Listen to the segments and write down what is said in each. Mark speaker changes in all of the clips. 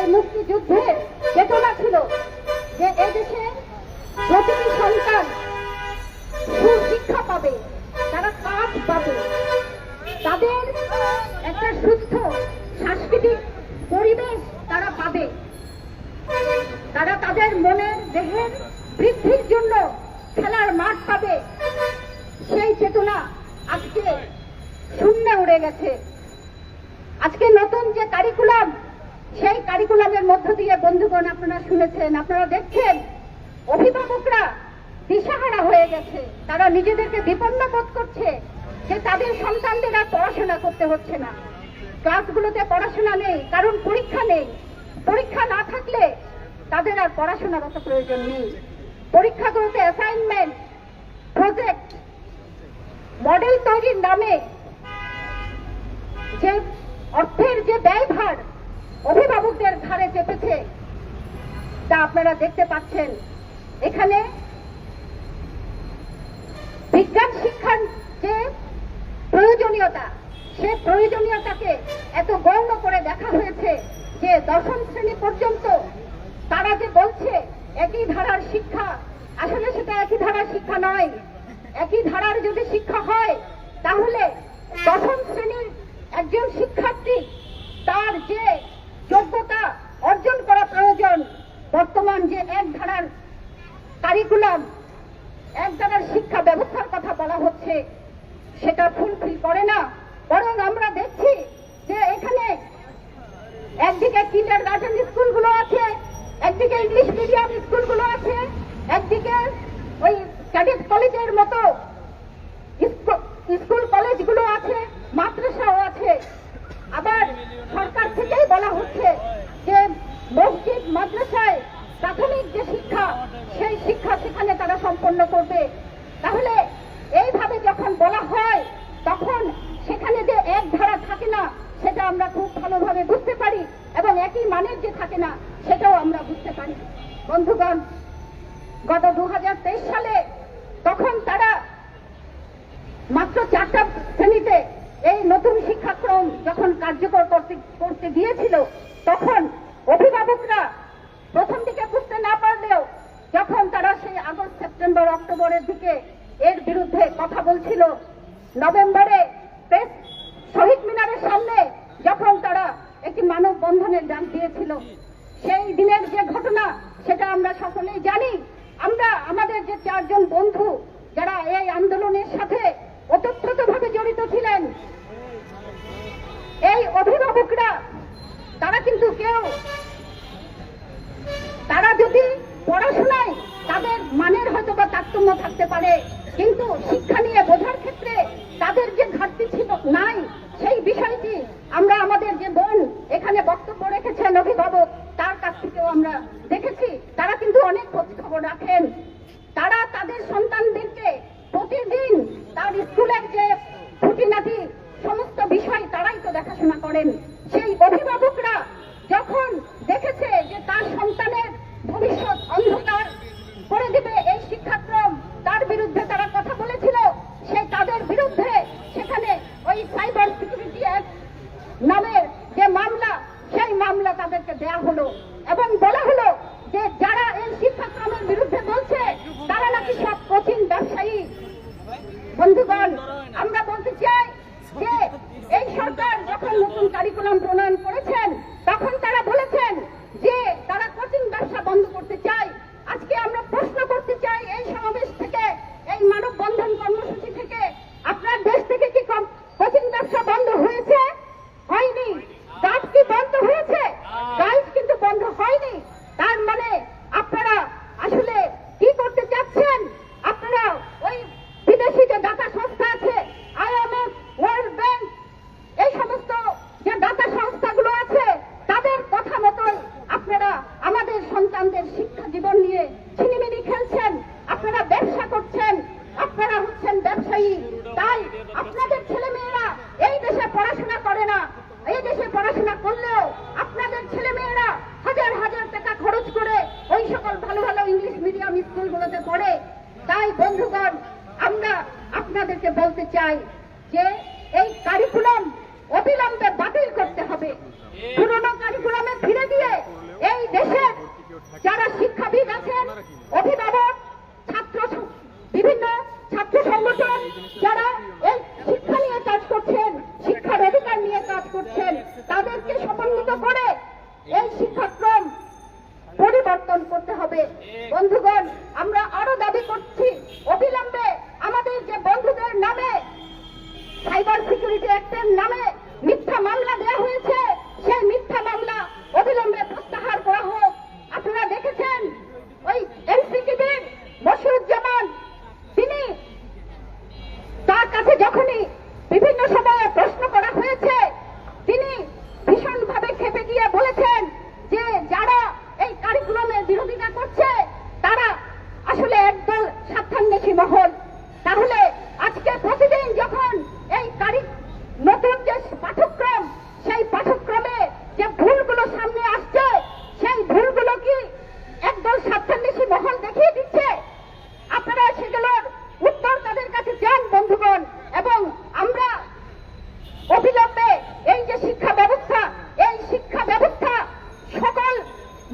Speaker 1: এই মুক্তিযুদ্ধের চেতনা ছিল যে এদেশে প্রতিটি সন্তান সুশিক্ষা পাবে, তারা কাজ পাবে, তাদের একটা সুস্থ সাংস্কৃতিক পরিবেশ তারা পাবে, তারা তাদের মনের দেহের বৃদ্ধির জন্য খেলার মাঠ পাবে। সেই চেতনা আজকে শূন্যে উড়ে গেছে। আজকে নতুন যে কারিকুলাম, সেই কারিকুলামের মধ্য দিয়ে বন্ধুগণ আপনারা শুনেছেন, আপনারা দেখছেন, অভিভাবকরা দিশাহারা হয়ে গেছে। তারা নিজেদেরকে বিপন্ন বোধ করছে যে তাদের সন্তানদের আর পড়াশোনা করতে হচ্ছে না, ক্লাসগুলোতে পড়াশোনা নেই, কারণ পরীক্ষা নেই। পরীক্ষা না থাকলে তাদের আর পড়াশোনার অত প্রয়োজন নেই। পরীক্ষাগুলোতে অ্যাসাইনমেন্ট, প্রজেক্ট, মডেল তৈরির নামে যে অর্থের যে ব্যয়ভার অভিভাবকদের ঘাড়ে চেপেছে তা আপনারা দেখতে পাচ্ছেন। এখানে বিজ্ঞান শিক্ষার যে প্রয়োজনীয়তা, সে প্রয়োজনীয়তাকে এত গৌণ করে দেখা হয়েছে যে দশম শ্রেণী পর্যন্ত তারা যে বলছে একই ধারার শিক্ষা, আসলে সেটা একই ধারার শিক্ষা নয়। একই ধারার যদি শিক্ষা হয় তাহলে দশম শ্রেণীর একজন শিক্ষার্থী তার যে যোগ্যতা অর্জন করা প্রয়োজন, বর্তমান যে এক ধারার কারিকুলাম, এক ধারার শিক্ষা ব্যবস্থার কথা বলা হচ্ছে, সেটা ফুলফিল করে না। বরং আমরা দেখছি যে এখানে একদিকে কিন্ডারগার্টেন স্কুলগুলো আছে, একদিকে ইংলিশ মিডিয়াম স্কুলগুলো আছে, একদিকে ওই ক্যাডেট কলেজের মতো স্কুল কলেজগুলো আছে, মাদ্রাসাও আছে। আবার সরকার থেকেই বলা হচ্ছে যে মসজিদ মাদ্রাসায় প্রাথমিক যে শিক্ষা, সেই শিক্ষা সেখানে তারা সম্পন্ন করবে। তাহলে এইভাবে যখন বলা হয় তখন সেখানে যে এক ধারা থাকে না সেটা আমরা খুব ভালোভাবে বুঝতে পারি, এবং একই মানের যে থাকে না সেটাও আমরা বুঝতে পারি। বন্ধুগণ, গত 2023 সালে তখন তারা মাত্র 4টা শ্রেণীতে এই নতুন শিক্ষাক্রম যখন কার্যকর করতে দিয়েছিল, তখন অভিভাবকরা প্রথম দিকে বুঝতে না পারলেও যখন তারা সেই আগস্ট, সেপ্টেম্বর, অক্টোবরের দিকে এর বিরুদ্ধে কথা বলছিল, নভেম্বরে প্রেস শহীদ মিনারের সামনে যখন তারা একটি মানববন্ধনের ডাক দিয়েছিল, সেই দিনের যে ঘটনা সেটা আমরা সকলেই জানি। আমরা আমাদের যে 4 জন বন্ধু যারা এই আন্দোলনের সাথে ওতপ্রোতভাবে জড়িত ছিলেন, এই অভিভাবকরা তারা কিন্তু কেউ, তারা যদি পড়াশোনায় তাদের মানের হয়তো বা তারতম্য থাকতে পারে, কিন্তু শিক্ষা নিয়ে বোঝার ক্ষেত্রে তাদের যে ঘাটতি ছিল নাই, সেই বিষয়টি আমরা আমাদের যে বোন এখানে বক্তব্য রেখেছেন অভিভাবক, তার কাছ থেকেও আমরা দেখেছি। তারা কিন্তু অনেক খোঁজ খবর রাখেন। তারা তাদের সন্তানদেরকে প্রতিদিন তার স্কুলের যে খুঁটিনাটি সমস্ত বিষয় তারাই তো দেখাশোনা করেন। সেই অভিভাবকরা যখন দেখেছে যে তার সন্তানের ভবিষ্যৎ অন্ধকার করে দিবে এই শিক্ষাক্রম, তার বিরুদ্ধে তারা কথা বলেছিল। সেই তাদের বিরুদ্ধে সেখানে ওই সাইবার সিকিউরিটি অ্যাক্ট নামের যে মামলা, সেই মামলা তাদেরকে দেয়া হলো এবং বলা হলো যে যারা এই শিক্ষাক্রমের বিরুদ্ধে বলছে তারা নাকি সব কোচিং ব্যবসায়ী। বন্ধুগণ, আমরা বলতে চাই যে এই সরকার যখন নতুন কারিকুলাম প্রণয়ন করেছেন তখন তারা বলেছেন যে তারা কোচিং ব্যবসা বন্ধ করতে চায়। আজকে আমরা প্রশ্ন করতে চাই এই সমাবেশ থেকে, এই মানববন্ধন কর্মসূচি থেকে, আপনার দেশ থেকে কি কোচিং ব্যবসা বন্ধ হয়েছে? হয়নি। গার্লস কি বন্ধ হয়েছে? গার্লস কিন্তু বন্ধ হয়নি। তার মানে আপনারা আসলে কি করতে চাচ্ছেন? আপনারা ওই বিদেশি যে দাতা সংস্থা আছে, IMF, ওয়ার্ল্ড ব্যাংক, এই সমস্ত যে দাতা সংস্থাগুলো আছে, তাদের কথা মতোই আপনারা আমাদের সন্তানদের শিক্ষা জীবন নিয়ে ছিনিমিনি খেলছেন। আপনারা ব্যবসা করছেন, আপনারা হচ্ছেন ব্যবসায়ী। তাই আপনাদের ছেলেমেয়েরা এই দেশে পড়াশোনা করে না। এই দেশে পড়াশোনা করলেও আপনাদের ছেলেমেয়েরা হাজার হাজার টাকা খরচ করে ওই সকল ভালো ভালো ইংলিশ মিডিয়াম স্কুলগুলোতে পড়ে। তাই বন্ধুগণ, আমরা আপনাদেরকে বলতে চাই যে এই কারিকুলাম অবিলম্বে বাতিল করতে হবে। পুরনো কারিকুলামে ফিরে দিয়ে এই শিক্ষাক্রম পরিবর্তন করতে হবে। বন্ধুগণ, আমরা আরো দাবি করছি অবিলম্বে আমাদের যে বন্ধুদের নামে সাইবার সিকিউরিটি অ্যাক্টের নামে মিথ্যা মামলা দেওয়া হয়েছে, সেই মিথ্যা মামলা অবিলম্বে প্রত্যাহার করা হোক। আপনারা দেখেছেন ওই এনসিটিভির মশিউজ্জামান, তিনি তার কাছে যখনই বিভিন্ন সময়ে প্রশ্ন করা হয়েছে, তিনি ভীষণভাবে ক্ষেপে গিয়ে বলেছেন যে যারা এই কারিকুলামের বিরোধিতা করছে তারা আসলে একদল স্বার্থান্বেষী মহল। তাহলে আজকে প্রতিদিন যখন এই নতুন যে পাঠ্যক্রম, সেই পাঠ্যক্রমে যে ভুলগুলো সামনে আসছে, সেই ভুলগুলো কি একদল স্বার্থান্বেষী মহল দেখিয়ে দিচ্ছে? আপনারা সেগুলোর উত্তর তাদের কাছে চান বন্ধুগণ। এবং আমরা অবিলম্বে এই যে শিক্ষা ব্যবস্থা, এই শিক্ষা ব্যবস্থা সকল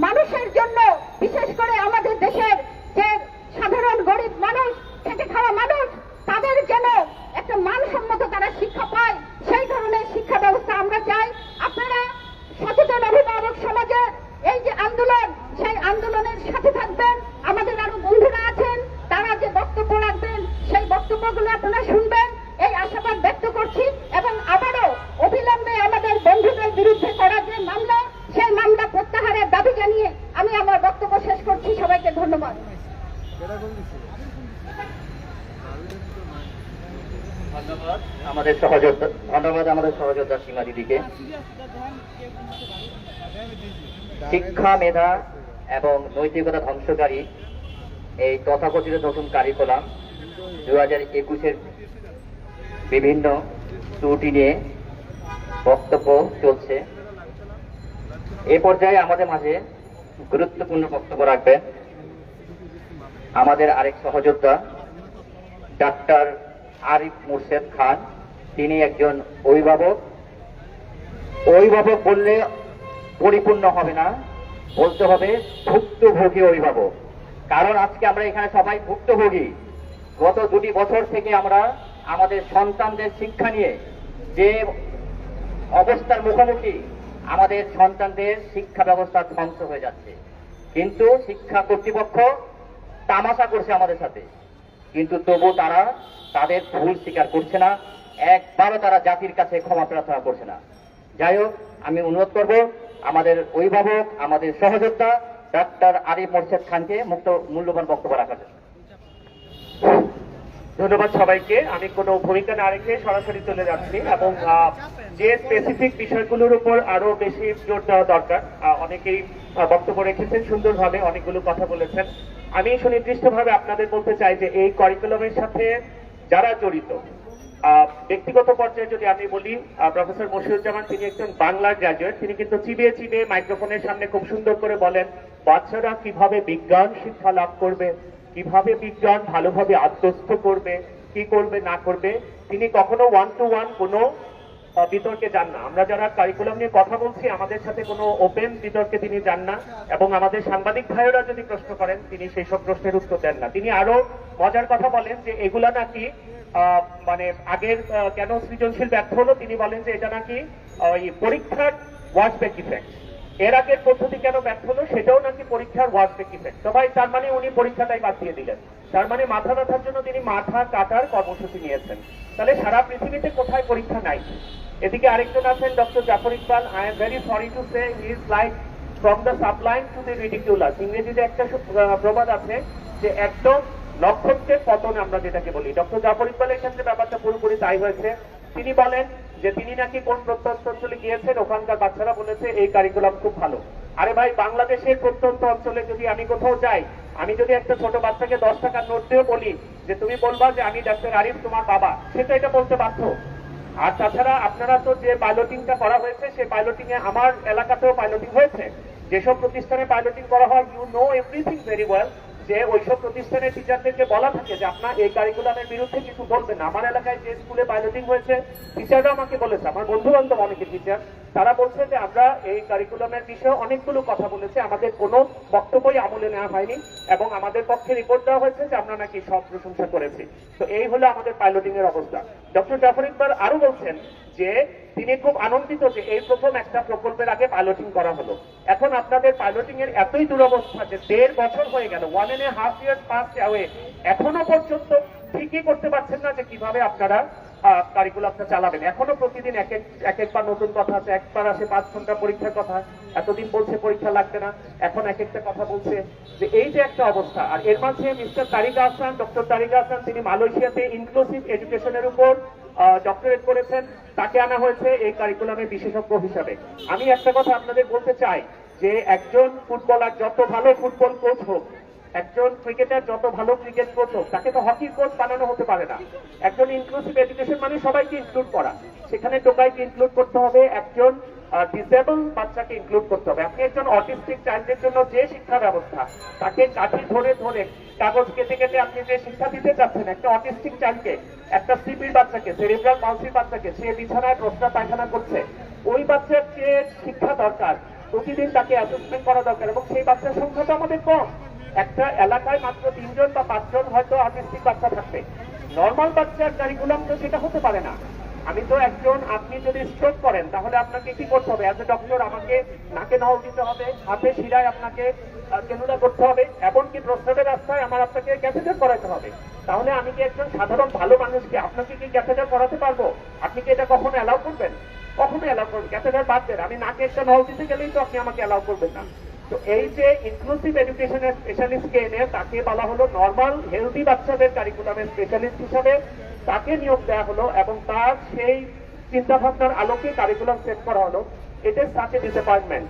Speaker 1: মানুষের জন্য, বিশেষ করে আমাদের দেশের যে সাধারণ গরিব মানুষ, খেটে খাওয়া মানুষ, তাদের যেন একটা মানসম্মত তারা শিক্ষা পায়, সেই ধরনের শিক্ষা ব্যবস্থা আমরা চাই। আপনারা সচেতন অভিভাবক সমাজের এই যে আন্দোলন, সেই আন্দোলনের সাথে থাকবেন। আমাদের আরো বন্ধুরা আছেন, তারা যে বক্তব্য রাখবেন সেই বক্তব্যগুলো আপনারা শুনবেন, এই আশাবাদ ব্যক্ত করছি। এবং আবারও অবিলম্বে আমাদের বন্ধুদের বিরুদ্ধে করা যে মামলা, সেই মামলা প্রত্যাহারের দাবি জানিয়ে আমি আমার বক্তব্য শেষ করছি। সবাইকে ধন্যবাদ।
Speaker 2: ধন্যবাদ আমাদের সহযোদ্ধা সীমা দিদিকে। শিক্ষা মেধা এবং নৈতিকতা ধ্বংসকারী এই তথাকথিত নতুন কারিকুলাম 2021-এর বিভিন্ন ত্রুটি নিয়ে বক্তব্য চলছে। এ পর্যায়ে আমাদের মাঝে গুরুত্বপূর্ণ বক্তব্য রাখবেন আমাদের আরেক সহযোদ্ধা ডাক্তার আরিফ মুর্শেদ খান। তিনি একজন অভিভাবক। অভিভাবক বললে পরিপূর্ণ হবে না, বলতে হবে ভুক্তভোগী অভিভাবক। কারণ আজকে আমরা এখানে সবাই ভুক্তভোগী। গত 2 বছর থেকে আমরা আমাদের সন্তানদের শিক্ষা নিয়ে যে অবস্থার মুখোমুখি, আমাদের সন্তানদের শিক্ষা ব্যবস্থা ধ্বংস হয়ে যাচ্ছে। কিন্তু শিক্ষা কর্তৃপক্ষ তামাশা করছে আমাদের সাথে, কিন্তু তবু তারা তাদের ভুল স্বীকার করছে না, একবারও তারা জাতির কাছে ক্ষমা প্রার্থনা করছে না। যাই হোক, আমি অনুরোধ করব আমাদের অভিভাবক, আমাদের সহযোদ্ধা ডাক্তার আরিফ মুর্শেদ খানকে মূল্যবান বক্তব্য রাখার জন্য।
Speaker 3: ধন্যবাদ সবাইকে। আমি কোনো ভূমিকা না রেখে সরাসরি চলে যাচ্ছি এবং যে স্পেসিফিক বিষয়গুলোর উপর আরো বেশি জোর দেওয়া দরকার, অনেকেই বক্তব্য রেখেছেন সুন্দরভাবে, অনেকগুলো কথা বলেছেন। আমি সুনির্দিষ্টভাবে আপনাদের বলতে চাই যে এই কারিকুলামের সাথে যারা জড়িত, ব্যক্তিগত পর্যায়ে যদি আমি বলি, প্রফেসর মশিউজ্জামান তিনি একজন বাংলা গ্রাজুয়েট। তিনি কিন্তু চিবিয়ে চিবিয়ে মাইক্রোফোনের সামনে খুব সুন্দর করে বলেন বাচ্চারা কিভাবে বিজ্ঞান শিক্ষা লাভ করবে, কিভাবে বিজ্ঞান ভালোভাবে আত্মস্থ করবে, কি করবে না করবে। তিনি কখনো 1-to-1 কোনো বিতর্কে যান না। আমরা যারা কারিকুলাম নিয়ে কথা বলছি, আমাদের সাথে কোনো ওপেন বিতর্কে তিনি যান না। এবং আমাদের সাংবাদিক ভাইয়েরা যদি প্রশ্ন করেন, তিনি সেই সব প্রশ্নের উত্তর দেন না। তিনি আরো মজার কথা বলেন যে এগুলা নাকি মানে আগের কেন সৃজনশীল ব্যর্থ হলো, তিনি বলেন যে এটা নাকি ওই পরীক্ষার ওয়াশব্যাক ইফেক্ট। এর আগের পদ্ধতি কেন ব্যর্থ হলো সেটাও নাকি পরীক্ষার ওয়াশব্যাক ইফেক্ট। তো ভাই, তার মানে উনি পরীক্ষাটাই বাদ দিয়ে দিলেন। তার মানে মাথা ব্যথার জন্য তিনি মাথা কাটার কর্মসূচি নিয়েছেন। তাহলে সারা পৃথিবীতে কোথায় পরীক্ষা নাই? এদিকে আরেকজন আছেন doctor Zafar Iqbal. I am very sorry to say he is like from the sublime to the ridiculous. ইংরেজিতে একটা প্রবাদ আছে যে একদম নক্ষত্রের পতন আমরা যেটাকে বলি। ডক্টর জাফর ইকবালের ক্ষেত্রে ব্যাপারটা পুরোপুরি তাই হয়েছে। তিনি বলেন যে তিনি নাকি কোন প্রত্যন্ত অঞ্চলে গিয়েছেন, ওখানকার বাচ্চারা বলেছে এই কারিকুলাম খুব ভালো। আরে ভাই, বাংলাদেশের প্রত্যন্ত অঞ্চলে যদি আমি কোথাও যাই, আমি যদি একটা ছোট বাচ্চাকে 10 টাকার নোট দিয়ে বলি যে তুমি বলবা যে আমি ডাক্তার আরিফ তোমার বাবা, সে তো এটা বলতে বাধ্য। আর তাছাড়া আপনারা তো যে পাইলটিংটা করা হয়েছে, সেই পাইলটিং এ আমার এলাকাতেও পাইলটিং হয়েছে। যেসব প্রতিষ্ঠানে পাইলটিং করা হয়, you know everything very well, যে ওইসব প্রতিষ্ঠানের টিচারদেরকে বলা থাকে যে আপনার এই কারিকুলামের বিরুদ্ধে কিছু বলবেন না। আমার এলাকায় যে স্কুলে পাইলটিং হয়েছে, টিচাররা আমাকে বলেছে, আমার বন্ধু বান্ধব অনেকে টিচার, তারা বলছে যে আমরা এই কারিকুলামের বিষয়ে অনেকগুলো কথা বলেছি, আমাদের কোনো বক্তব্যই আমলে নেওয়া হয়নি এবং আমাদের পক্ষে রিপোর্ট দেওয়া হয়েছে যে আমরা নাকি সব প্রশংসা করেছি। তো এই হলো আমাদের পাইলটিং এর অবস্থা। ডক্টর জাফর ইকবাল আরো বলছেন যে তিনি খুব আনন্দিত যে এই প্রথম একটা প্রকল্পের আগে পাইলটিং করা হলো। এখন আপনাদের পাইলটিং এর এতই দুরবস্থা যে 1.5 বছর হয়ে গেল, 1.5 years past away, এখনো পর্যন্ত ঠিকই করতে পারছেন না যে কিভাবে আপনারা কারিকুলামটা চালাবেন। এখনো প্রতিদিন একবার নতুন কথা আছে, একবার আসে 5 ঘন্টা পরীক্ষার কথা, এতদিন বলছে পরীক্ষা লাগবে না, এখন এক একটা কথা বলছে। যে এই যে একটা অবস্থা, আর এর মাঝে মিস্টার তারিক আহসান, ডক্টর তারিক আহসান, তিনি মালয়েশিয়াতে ইনক্লুসিভ এডুকেশনের উপর ডক্টরেট করেছেন, তাকে আনা হয়েছে এই কারিকুলামের বিশেষজ্ঞ হিসাবে। আমি একটা কথা আপনাদের বলতে চাই যে একজন ফুটবলার যত ভালো ফুটবল কোচ হোক, একজন ক্রিকেটার যত ভালো ক্রিকেট কোচ হোক, তাকে তো হকি কোচ বানানো হতে পারে না। একজন ইনক্লুসিভ এডুকেশন মানে সবাইকে ইনক্লুড করা, সেখানে টোকাইকে ইনক্লুড করতে হবে, একজন ডিসেবল বাচ্চাকে ইনক্লুড করতে হবে। আপনি একজন অটিস্টিক চাইল্ডের জন্য যে শিক্ষা ব্যবস্থা, তাকে কাঠি ধরে ধরে কাগজ কেটে কেটে আপনি যে শিক্ষা দিতে চাচ্ছেন, একটা অটিস্টিক চাইল্ডকে, একটা সিপির বাচ্চাকে, সেরিব্রাল পালসির বাচ্চাকে, সে বিছানায় প্রস্রাব পায়খানা করছে, ওই বাচ্চার যে শিক্ষা দরকার, প্রতিদিন তাকে অ্যাসেসমেন্ট করা দরকার, এবং সেই বাচ্চার সংখ্যা তো আমাদের কম। একটা এলাকায় মাত্র 3 জন বা 5 জন হয়তো অটিস্টিক বাচ্চা থাকবে। নর্মাল বাচ্চার কারিকুলাম তো সেটা হতে পারে না। আমি তো একজন, আপনি যদি স্ট্রোক করেন তাহলে আপনাকে কি করতে হবে? অ্যাজ এ ডক্টর আমাকে নাকে নল দিতে হবে, হাতে শিরায় আপনাকে ক্যানুলা করতে হবে, এমনকি প্রস্রাবের রাস্তায় আপনাকে ক্যাথেটার করাতে হবে। তাহলে আমি কি একজন সাধারণ ভালো মানুষকে আপনাকে কি ক্যাথেটার করাতে পারবো? আপনি কি এটা কখনো অ্যালাউ করবেন? কখনো অ্যালাউ করবেন? ক্যাথেটার বাদ দেন, আমি নাকে একটা নল দিতে গেলেই তো আপনি আমাকে অ্যালাউ করবেন না। তো এই যে ইনক্লুসিভ এডুকেশনের স্পেশালিস্টকে এনে তাকে বলা হলো নর্মাল হেলদি বাচ্চাদের কারিকুলামের স্পেশালিস্ট হিসাবে, তাকে নিয়োগ দেওয়া হলো এবং তার সেই চিন্তা ভাবনার আলোকে কারিকুলাম সেট করা হলো। এটা সাচ এ ডিসঅ্যাপয়েন্টমেন্ট।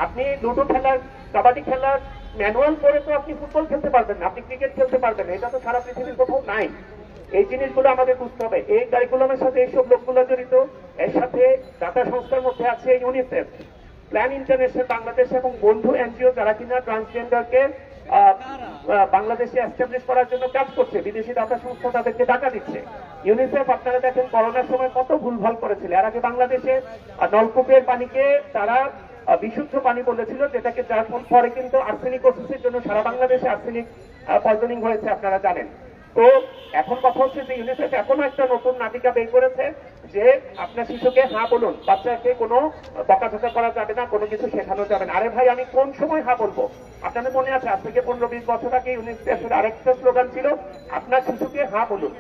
Speaker 3: আপনি লুডো খেলার, কাবাডি খেলার ম্যানুয়াল পড়ে তো আপনি ফুটবল খেলতে পারবেন না, আপনি ক্রিকেট খেলতে পারবেন না, এটা তো সারা পৃথিবীর কোথাও নাই। এই জিনিসগুলো আমাদের বুঝতে হবে। এই কারিকুলামের সাথে এইসব লোকগুলো জড়িত, এর সাথে দাতা সংস্থার মধ্যে আছে ইউনিসেফ, প্ল্যান ইন্টারন্যাশনাল বাংলাদেশ এবং বন্ধু এনজিও, যারা কিনা ট্রান্সজেন্ডারকে বাংলাদেশে এস্টাবলিশ করার জন্য কাজ করছে। বিদেশি দাতা সংস্থা তাদেরকে টাকা দিচ্ছে। ইউনিসেফ আপনারা দেখেন করোনার সময় কত ভুলভাল করেছিল। এর আগে বাংলাদেশে নলকূপের পানিকে তারা বিশুদ্ধ পানি বলেছিল, যেটাকে যার পরে কিন্তু আর্সেনিকোসিসের জন্য সারা বাংলাদেশে আর্সেনিক পয়জনিং হয়েছে, আপনারা জানেন। তো এখন কথা হচ্ছে যে ইউনিসেফ এখনো একটা নতুন নাটিকা বের করেছে যে আপনার শিশুকে হ্যাঁ বলুন, বাচ্চাকে কোনো বকাঝকা করা যাবে না, কোনো কিছু শেখানো যাবে না। আরে ভাই, আমি কোন সময় হ্যাঁ বলবো? আপনাদের মনে আছে আজ থেকে 15-20 বছর আগে ইউনিসেফের আরেকটা স্লোগান ছিল, আপনার শিশুকে হ্যাঁ বলুন।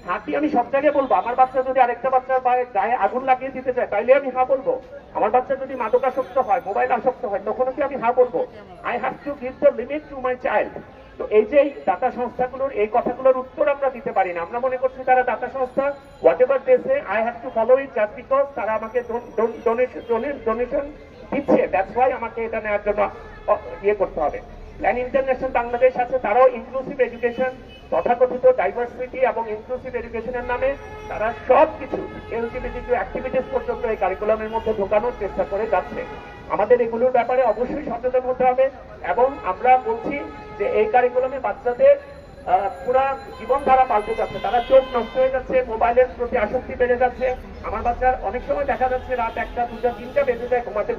Speaker 3: হ্যাঁ কি আমি সব জায়গায় বলবো? আমার বাচ্চা যদি আরেকটা বাচ্চার গায়ে আগুন লাগিয়ে দিতে চায়, তাইলে আমি হ্যাঁ বলবো? আমার বাচ্চা যদি মাদকাসক্ত হয়, মোবাইল আসক্ত হয়, তখনও কি আমি হ্যাঁ বলবো? I have to give the limit to my child. তো এই যে দাতা সংস্থাগুলোর এই কথাগুলোর উত্তর আমরা দিতে পারি না। আমরা মনে করছি তারা দাতা সংস্থা, whatever they say, I have to follow it just because তারা আমাকে ডোনেশন দিচ্ছে, দ্যাটস ওয়াই আমাকে এটা নেওয়ার জন্য ইয়ে করতে হবে। প্ল্যান ইন্টারন্যাশনাল বাংলাদেশ আছে, তারাও ইনক্লুসিভ এডুকেশন, তথাকথিত ডাইভার্সিটি এবং ইনক্লুসিভ এডুকেশনের নামে তারা সব কিছু এলজিবিটি অ্যাক্টিভিটিস পর্যন্ত এই কারিকুলামের মধ্যে ঢোকানোর চেষ্টা করে যাচ্ছে। আমাদের এগুলোর ব্যাপারে অবশ্যই সচেতন হতে হবে, এবং আমরা বলছি যে এই কারিকুলামে বাচ্চাদের পুরা জীবনধারা পাল্টে যাচ্ছে, তারা চোখ নষ্ট হয়ে যাচ্ছে, মোবাইলের প্রতি আসক্তি বেড়ে যাচ্ছে। আমার বাচ্চার অনেক সময় দেখা যাচ্ছে রাত 1টা, 2টা, 3টা বেজে যায় ঘুমাতে